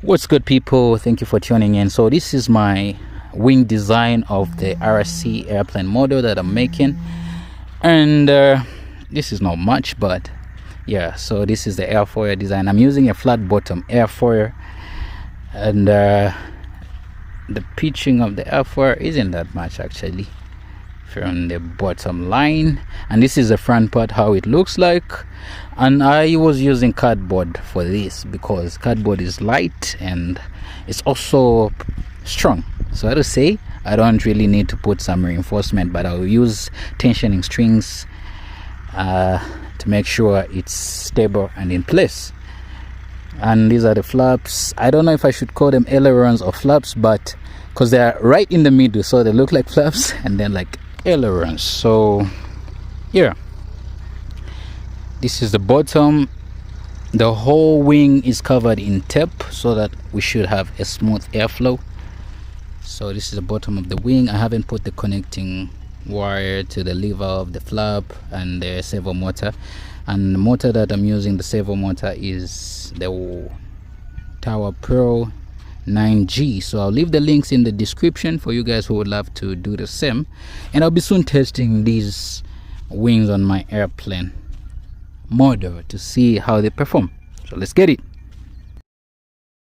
What's good, people? Thank you for tuning in. So this is my wing design of the RC airplane model that I'm making, and this is not much, but yeah, so this is the airfoil design. I'm using a flat bottom airfoil, and the pitching of the airfoil isn't that much actually from the bottom line, and this is the front part, how it looks like. And I was using cardboard for this because cardboard is light and it's also strong, so to say I don't really need to put some reinforcement, but I'll use tensioning strings to make sure it's stable and in place. And these are the flaps. I don't know if I should call them ailerons or flaps, but because they are right in the middle, so they look like flaps and then like ailerons. So yeah, this is the bottom. The whole wing is covered in tape so that we should have a smooth airflow. So this is the bottom of the wing. I haven't put the connecting wire to the lever of the flap and the servo motor, and the motor that I'm using, the servo motor, is the Tower Pro 9G. So I'll leave the links in the description for you guys who would love to do the same, and I'll be soon testing these wings on my airplane model to see how they perform. So let's get it.